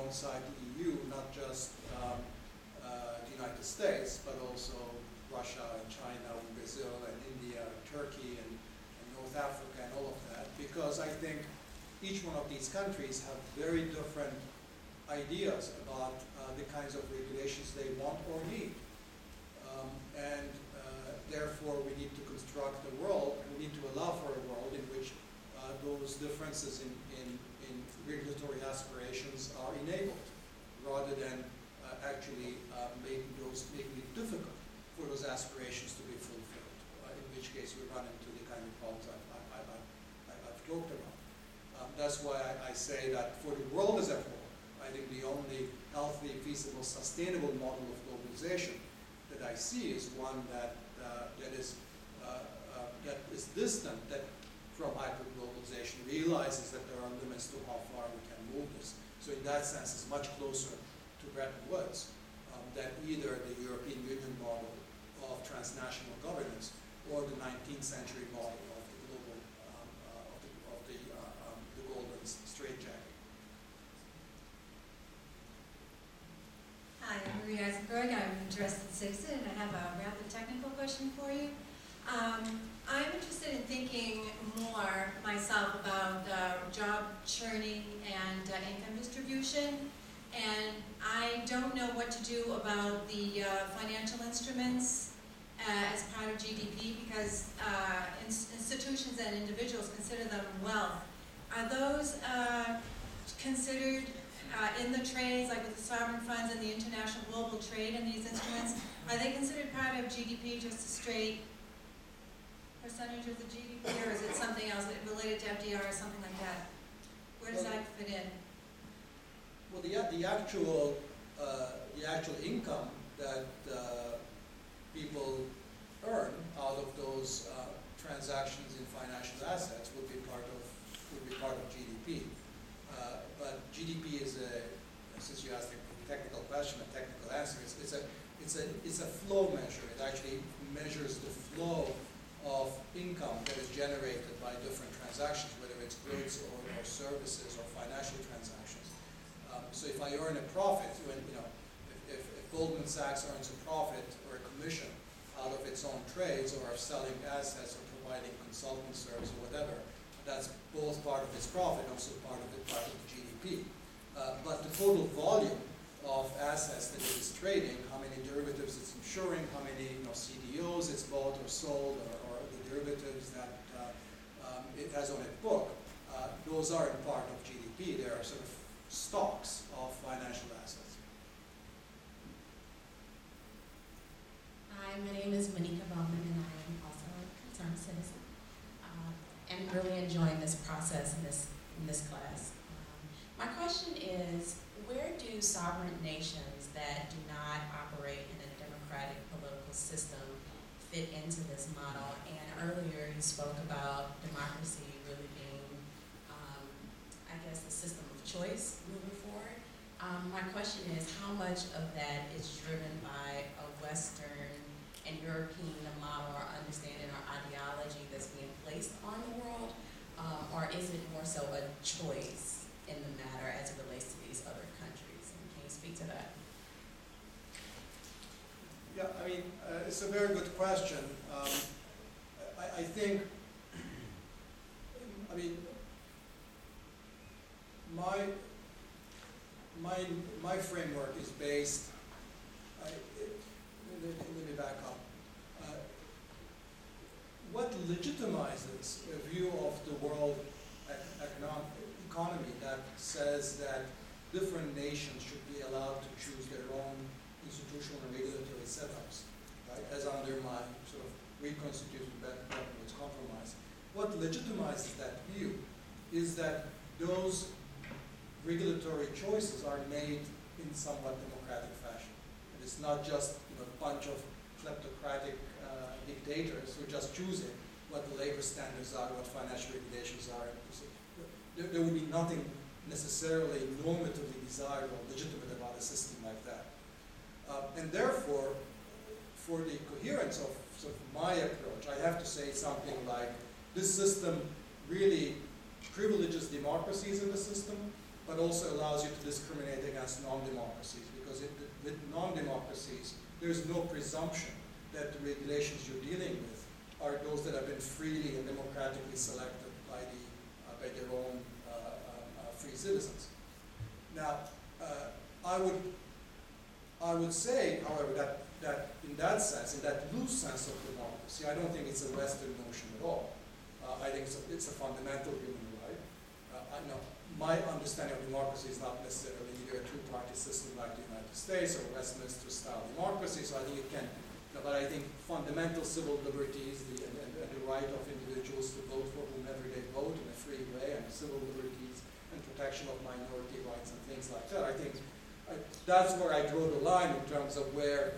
alongside the EU, not just the United States, but also Russia and China and Brazil and India and Turkey and North Africa and all of that, because I think each one of these countries have very different ideas about the kinds of regulations they want or need. And therefore we need to construct a world, we need to allow for a world in which those differences in regulatory aspirations are enabled, rather than actually making it difficult for those aspirations to be fulfilled, in which case we run into the kind of problems I've talked about. That's why I say that for the world as a whole, I think the only healthy, feasible, sustainable model of globalization that I see is one that is distant from hyper-globalization, realizes that there are limits to how far we can move this. So in that sense, it's much closer to Bretton Woods than either the European Union model of transnational governance or the 19th century model of the global the golden straitjacket. Hi, I'm Maria Eisenberg. I'm an interested citizen, and I have a rather technical question for you. I'm interested in thinking more myself about job churning and income distribution, and I don't know what to do about the financial instruments as part of GDP, because institutions and individuals consider them wealth. Are those considered in the trades, like with the sovereign funds and the international global trade and these instruments? Are they considered part of GDP, just a straight percentage of the GDP, or is it something else related to FDR or something like that? Where does that fit in? Well, the actual income that people earn out of those transactions in financial assets would be part of GDP. But GDP is since you asked a technical question, a technical answer, it's a flow measure. It actually measures the flow of income that is generated by different transactions, whether it's goods or services or financial transactions. So if I earn a profit, if Goldman Sachs earns a profit or a commission out of its own trades or of selling assets or providing consulting service or whatever, that's both part of its profit, also part of the GDP. But the total volume of assets that it is trading, how many derivatives it's insuring, how many CDOs it's bought or sold, or the derivatives that it has on its book, those aren't part of GDP. They are sort of stocks of financial assets. Hi, my name is Monica Bowman, and I am also a concerned citizen. And really enjoying this process in this class. My question is, where do sovereign nations that do not operate in a democratic political system fit into this model? And earlier you spoke about democracy really being, I guess, the system of choice moving forward. My question is, how much of that is driven by a Western and European model or understanding or ideology that's being placed on the world, or is it more so a choice in the matter as it relates to these other countries? And can you speak to that? Yeah, I mean, it's a very good question. I think, I mean, my framework is based, let me back up. What legitimizes a view of the world economy that says that different nations should be allowed to choose their own institutional and regulatory setups, right, as under my sort of reconstituted Bretton Woods compromise? What legitimizes that view is that those regulatory choices are made in somewhat democratic fashion. And it's not just a bunch of kleptocratic dictators who are just choosing what the labor standards are, what financial regulations are. There would be nothing necessarily normatively desirable, legitimate about a system like that. And therefore, for the coherence of sort of my approach, I have to say something like, this system really privileges democracies in the system, but also allows you to discriminate against non-democracies, because with non-democracies, there's no presumption that the regulations you're dealing with are those that have been freely and democratically selected by their own free citizens. Now, I would say, however, that in that sense, in that loose sense of democracy, I don't think it's a Western notion at all. I think it's a fundamental human right. My understanding of democracy is not necessarily either a two-party system like the United States or Westminster-style democracy, so I think it can, but I think fundamental civil liberties and the right of individuals to vote for whomever they vote in a free way, and civil liberties and protection of minority rights and things like that, I think that's where I draw the line in terms of where,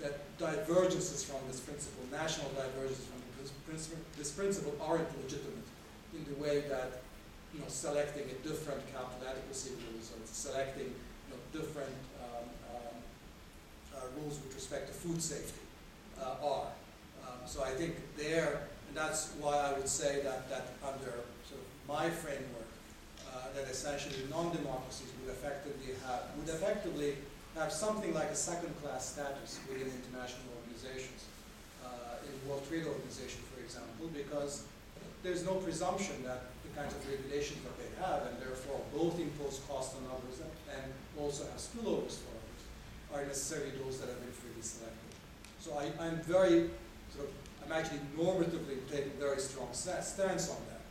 that divergences from this principle, national divergences from this principle aren't legitimate in the way that, selecting a different capital adequacy rules or selecting, different rules with respect to food safety are. So I think there, and that's why I would say that under sort of my framework, that essentially non-democracies would effectively have something like a second-class status within international organizations, in the World Trade Organization, for example, because there's no presumption that the kinds of regulations that they have, and therefore both impose costs on others and also have spillovers for others, are necessarily those that have been freely selected. So I'm actually normatively taking very strong stance on that.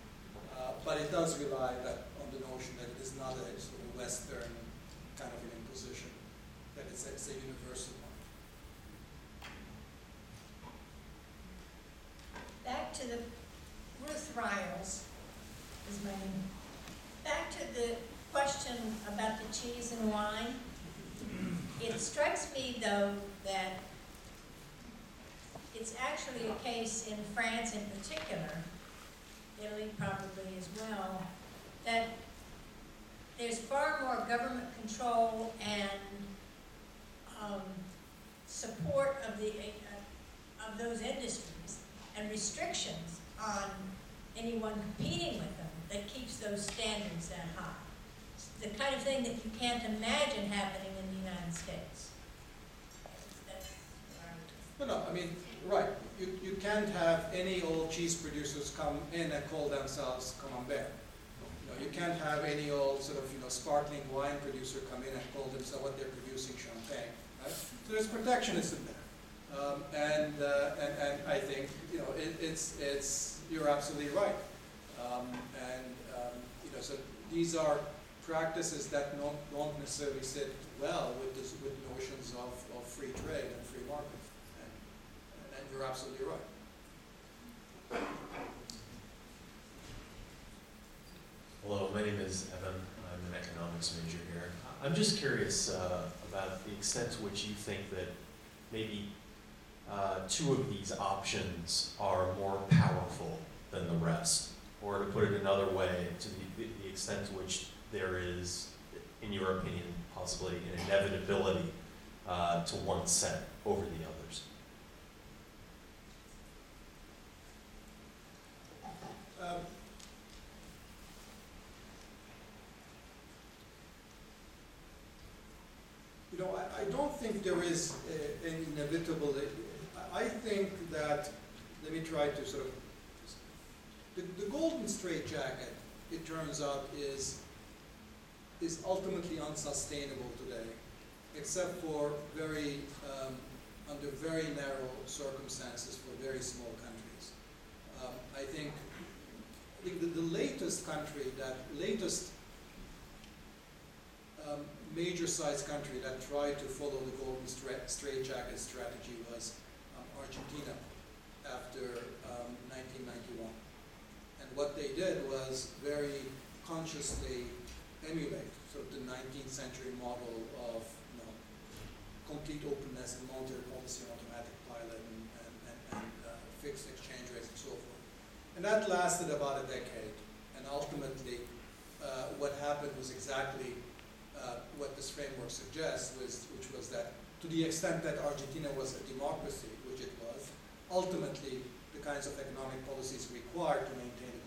But it does rely on the notion that it is not a sort of Western kind of an imposition, that it's a universal one. Back to the Ruth Riles is my name. Back to the question about the cheese and wine. It strikes me, though, that it's actually a case in France in particular, Italy probably as well, that there's far more government control and support of those industries and restrictions on anyone competing with them that keeps those standards that high. It's the kind of thing that you can't imagine happening in the United States. No, I mean, right. You can't have any old cheese producers come in and call themselves Camembert. You can't have any old sort of sparkling wine producer come in and call themselves what they're producing champagne. Right? So there's protectionism there, and I think you're absolutely right. So these are practices that don't necessarily sit well with notions of free trade and free markets. And you're absolutely right. Hello, my name is Evan. I'm an economics major here. I'm just curious about the extent to which you think that maybe two of these options are more powerful than the rest, or to put it another way, to the extent to which there is, in your opinion, possibly an inevitability to one set over the others. I don't think there is an inevitable. I think that, let me try to sort of, the golden straitjacket, it turns out, is ultimately unsustainable today, except for under very narrow circumstances for very small countries. I think the latest major-sized country that tried to follow the golden straitjacket strategy was Argentina after 1991. And what they did was very consciously emulate sort of the 19th century model of complete openness and monetary policy and automatic pilot and fixed exchange rates and so forth. And that lasted about a decade. And ultimately, what happened was exactly what this framework suggests, which was that to the extent that Argentina was a democracy, which it was, ultimately the kinds of economic policies required to maintain the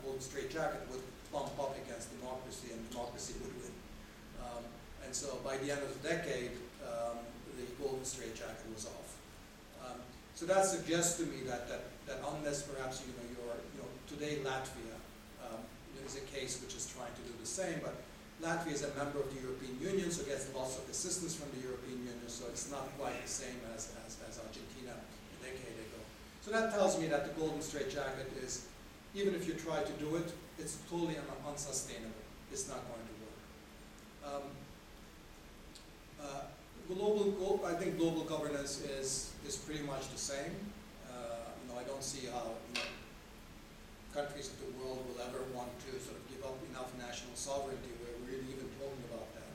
golden straitjacket would bump up against democracy, and democracy would win. And so by the end of the decade, the golden straitjacket was off. So that suggests to me that unless perhaps today Latvia is a case which is trying to do the same, but Latvia is a member of the European Union, so gets lots of assistance from the European Union, so it's not quite the same as Argentina a decade ago. So that tells me that the golden straitjacket is, even if you try to do it, it's totally unsustainable. It's not going to work. I think global governance is pretty much the same. I don't see how countries of the world will ever want to sort of give up enough national sovereignty where we're really even talking about that.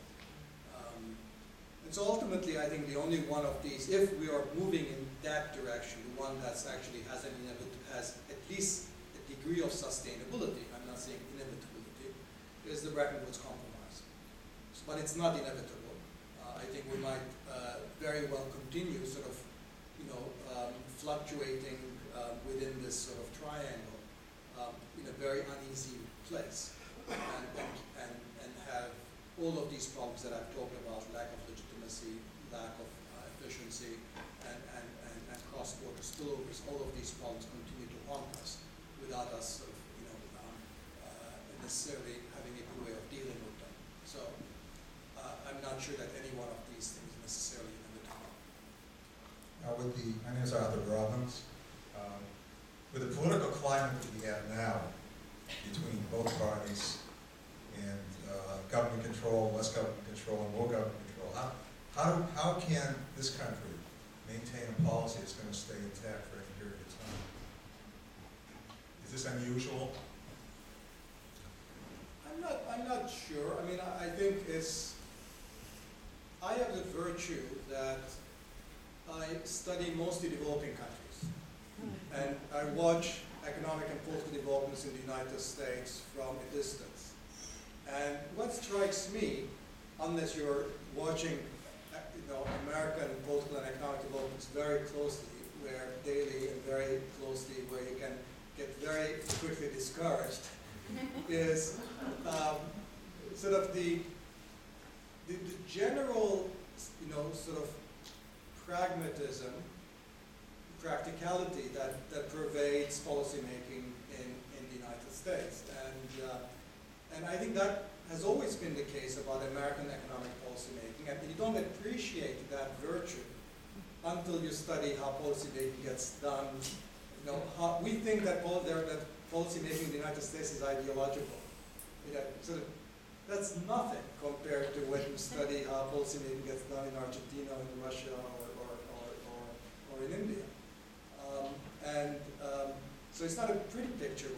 And so ultimately, I think the only one of these, if we are moving in that direction, the one that's actually has at least a degree of sustainability, I'm not saying inevitability, is the Bretton Woods Compromise. But it's not inevitable. I think we might very well continue sort of, fluctuating within this sort of triangle in a very uneasy place, and have all of these problems that I've talked about: lack of legitimacy, lack of efficiency, and cross-border spillovers. All of these problems continue to haunt us without us sort of, necessarily having a good way of dealing with them. So I'm not sure that any one of these things is necessarily inevitable. My name is Arthur Robbins. With the political climate that we have now between both parties and government control, less government control, and more government control, how can this country maintain a policy that's going to stay intact for any period of time? Is this unusual? I'm not sure. I mean, I think I have the virtue that I study mostly developing countries. And I watch economic and political developments in the United States from a distance. And what strikes me, unless you're watching American political and economic developments very closely, daily and very closely, where you can get very quickly discouraged, is sort of the general, sort of pragmatism, practicality that pervades policymaking in the United States. And I think that has always been the case about American economic policymaking, and you don't appreciate that virtue until you study how policymaking gets done. How we think that policymaking in the United States is ideological. That's nothing compared to when you study how policymaking gets done in Argentina, in Russia, or in India. So it's not a pretty picture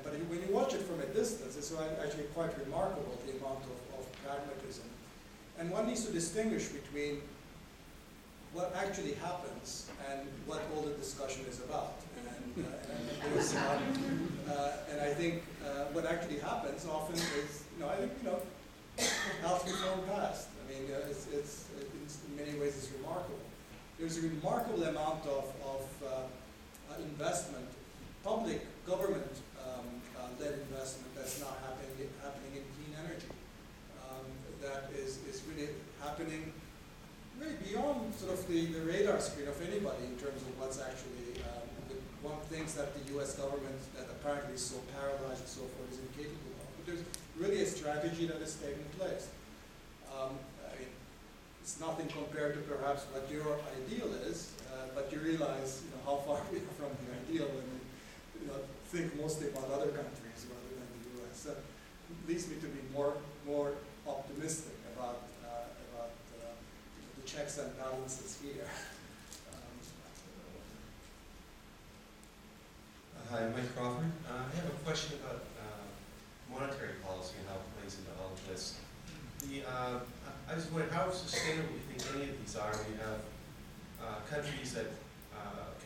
but when you watch it from a distance, it's actually quite remarkable, the amount of pragmatism. And one needs to distinguish between what actually happens and what all the discussion is about. And I think what actually happens often is, health reform passed. I mean, it's in many ways it's remarkable. There's a remarkable amount of investment, public government-led investment that's now happening in clean energy. That is really happening really beyond sort of the radar screen of anybody in terms of what's actually one things that the U.S. government that apparently is so paralyzed and so forth is incapable of. But there's really a strategy that is taking place. It's nothing compared to perhaps what your ideal is, but you realize how far we are from the ideal when you think mostly about other countries rather than the U.S. So it leads me to be more optimistic about the checks and balances here. Hi, Mike Crawford. I have a question about monetary policy and how it plays into all of this. I was wondering how sustainable do you think any of these are when you have countries that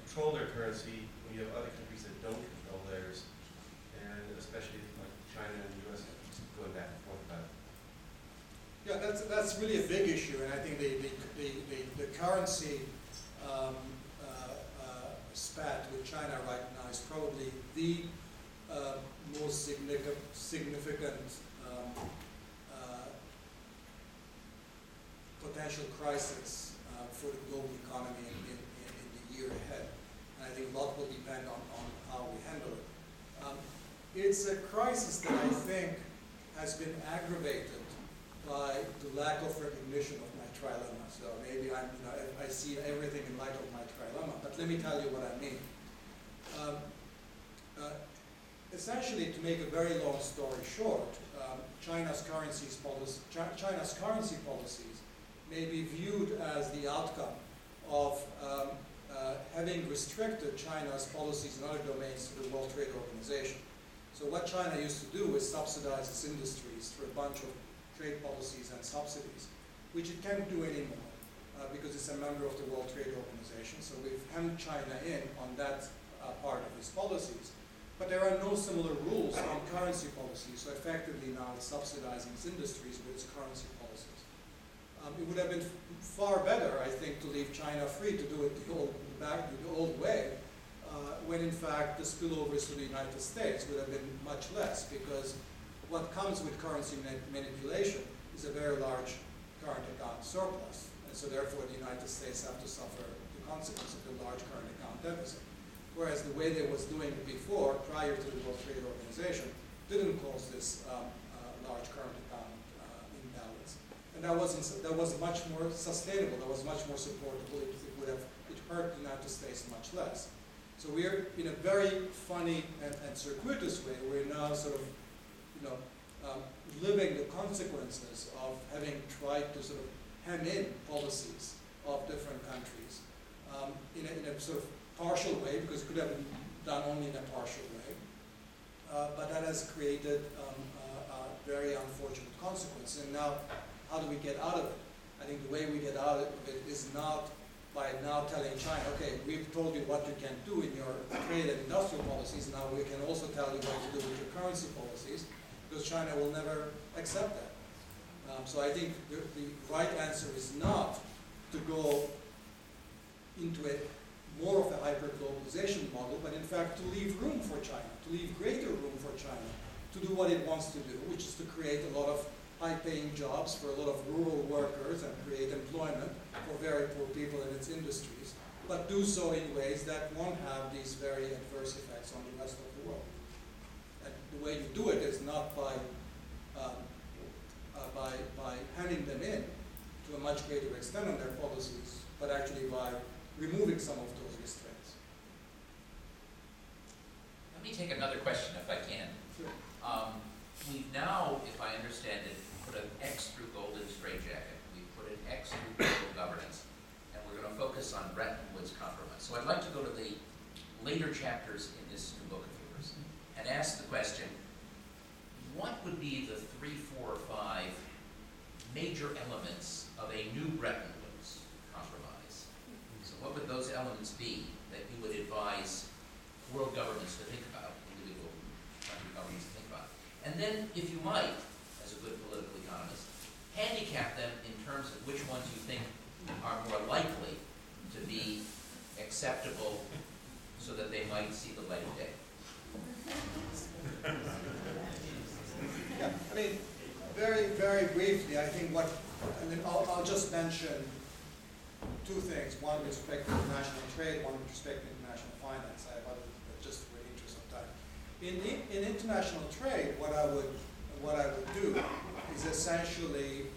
control their currency, when you have other countries that don't control theirs, and especially like China and the U.S. going back and forth about it? Yeah, that's really a big issue, and I think the currency spat with China right now is probably the most significant potential crisis for the global economy in the year ahead. And I think a lot will depend on how we handle it. It's a crisis that I think has been aggravated by the lack of recognition of my trilemma. So maybe I see everything in light of my trilemma, but let me tell you what I mean. Essentially, to make a very long story short, China's currency policies may be viewed as the outcome of having restricted China's policies in other domains to the World Trade Organization. So what China used to do is subsidize its industries through a bunch of trade policies and subsidies, which it can't do anymore because it's a member of the World Trade Organization. So we've hemmed China in on that part of its policies. But there are no similar rules on currency policy, so effectively now it's subsidizing its industries with its currency policies. It would have been far better, I think, to leave China free to do it the old way, when in fact the spillovers to the United States would have been much less, because what comes with currency manipulation is a very large current account surplus, and so therefore the United States have to suffer the consequence of the large current account deficit. Whereas the way they was doing it before, prior to the World Trade Organization, didn't cause this large current account imbalance. And that was much more sustainable, that was much more supportable. It hurt the United States much less. So we're in a very funny and circuitous way, we're now sort of, living the consequences of having tried to sort of hem in policies of different countries in a sort of partial way, because it could have been done only in a partial way, but that has created a very unfortunate consequence. And now, how do we get out of it? I think the way we get out of it is not by now telling China, okay, we've told you what you can do in your trade and industrial policies, now we can also tell you what to do with your currency policies, because China will never accept that. So I think the right answer is not to go into a more of a hyper-globalization model, but in fact to leave room for China, to leave greater room for China to do what it wants to do, which is to create a lot of high-paying jobs for a lot of rural workers and create employment for very poor people in its industries, but do so in ways that won't have these very adverse effects on the rest of the world. And the way you do it is not by handing them in to a much greater extent on their policies, but actually by removing some of those restraints. Let me take another question if I can. Sure. We've now, if I understand it, put an X through golden straitjacket. We've put an X through global governance. And we're going to focus on Bretton Woods compromise. So I'd like to go to the later chapters in this new book of yours and ask the question, what would be the 3, 4, or 5 major elements of a new Bretton Woods compromise? So what would those elements be that you would advise world governments to think about, individual country governments to think about? And then, if you might, as a good political economist, handicap them in terms of which ones you think are more likely to be acceptable so that they might see the light of day. Yeah, I mean, very, very briefly, I think I'll just mention 2 things. One with respect to international trade, one with respect to international finance. Just for the interest of time. In international trade, what I would do is essentially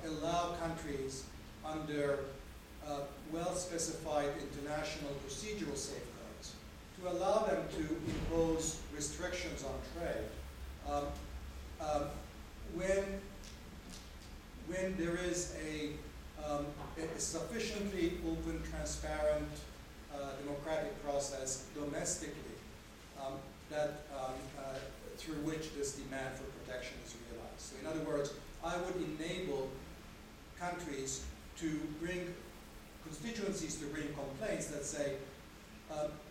allow countries under well-specified international procedural safeguards to allow them to impose restrictions on trade when there is a sufficiently open, transparent, democratic process domestically through which this demand for protection is realized. So in other words, I would enable countries to bring constituencies to bring complaints that say,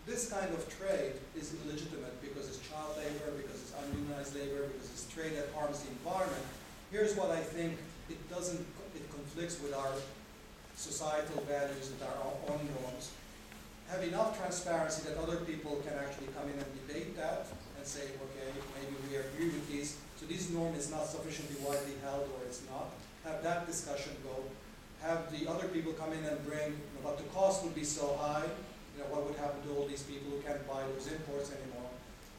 this kind of trade is illegitimate because it's child labor, because it's ununionized labor, because it's trade that harms the environment. Here's what I think it conflicts with our societal values and our own norms. have enough transparency that other people can actually come in and debate that and say, okay, maybe we agree with these, so this norm is not sufficiently widely held or it's not. Have that discussion go. Have the other people come in and bring, but the cost would be so high, what would happen to all these people who can't buy those imports anymore?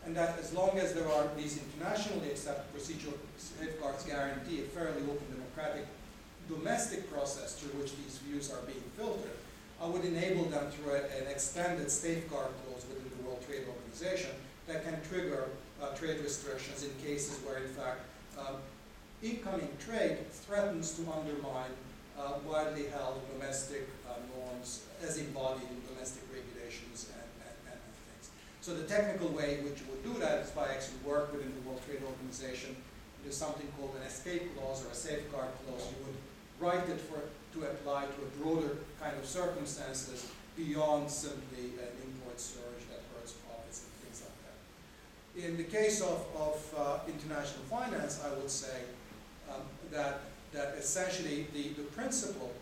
And that as long as there are these internationally accepted procedural safeguards guarantee a fairly open democratic domestic process through which these views are being filtered, I would enable them through an extended safeguard clause within the World Trade Organization that can trigger trade restrictions in cases where, in fact, incoming trade threatens to undermine widely held domestic norms as embodied in domestic regulations and things. So the technical way in which you would do that is by actually work within the World Trade Organization. There's something called an escape clause or a safeguard clause. You would write it to apply to a broader kind of circumstances beyond simply an import surge that hurts profits and things like that. In the case of international finance, I would say that essentially the principle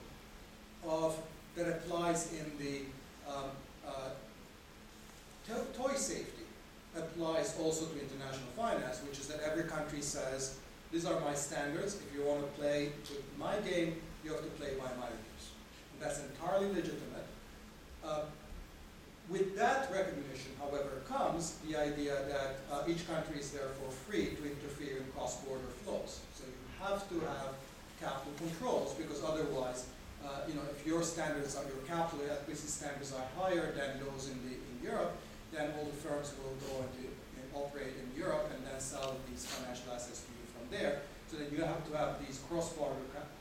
that applies in the toy safety applies also to international finance, which is that every country says, these are my standards. If you want to play with my game, you have to play by my rules. And that's entirely legitimate. With that recognition, however, comes the idea that each country is therefore free to interfere in cross-border flows. So you have to have capital controls, because otherwise, if your standards are, your capital adequacy standards are higher than those in Europe, then all the firms will go and operate in Europe and then sell these financial assets to you from there. So then you have to have these cross-border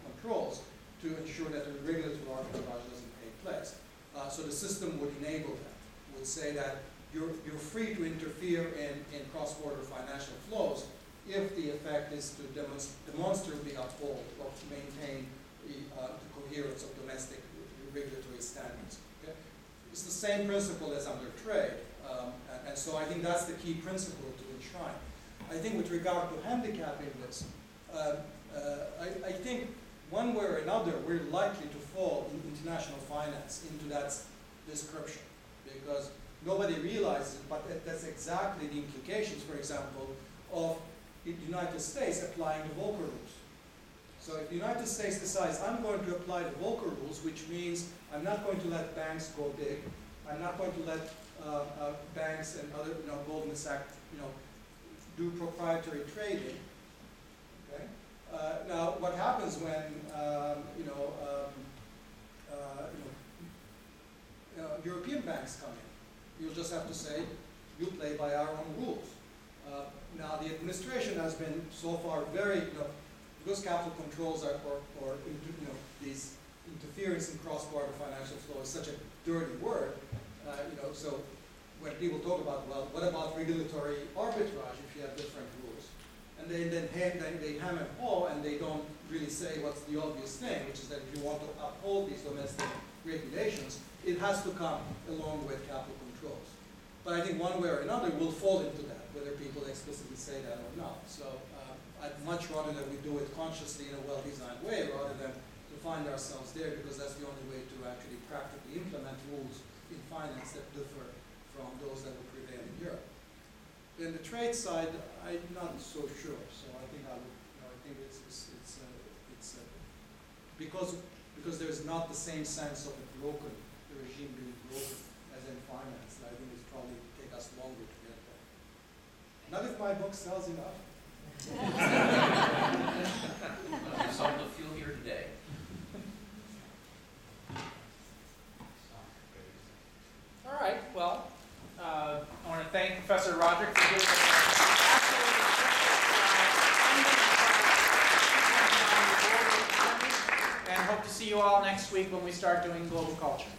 controls to ensure that the regulatory arbitrage doesn't take place. So the system would enable that, would say that you're free to interfere in cross-border financial flows if the effect is to demonstrably uphold or to maintain the coherence of domestic regulatory standards. Okay? It's the same principle as under trade, and so I think that's the key principle to enshrine. I think with regard to handicapping this, I think one way or another we're likely to fall in international finance into that description, because nobody realizes it, but that's exactly the implications, for example, of the United States applying the Volcker rules. So if the United States decides, I'm going to apply the Volcker rules, which means I'm not going to let banks go big, I'm not going to let banks and other, Goldman Sachs, do proprietary trading. Okay. Now, what happens when European banks come in? You'll just have to say, you play by our own rules. Now, the administration has been so far very, because capital controls are, or these interference in cross-border financial flow is such a dirty word, so when people talk about, well, what about regulatory arbitrage if you have different rules? And they ham and haw, and they don't really say what's the obvious thing, which is that if you want to uphold these domestic regulations, it has to come along with capital controls. But I think one way or another we'll fall into that, whether people explicitly say that or not. So I'd much rather that we do it consciously in a well-designed way rather than to find ourselves there, because that's the only way to actually practically implement rules in finance that differ from those that would prevail in Europe. In the trade side, I'm not so sure. So I think I think it's because there's not the same sense of the regime being broken as in finance. I think it's probably take us longer to get there. Not if my book sells enough. You sold a few here today. All right, well, I want to thank Professor Rodrick for giving us and hope to see you all next week when we start doing global culture.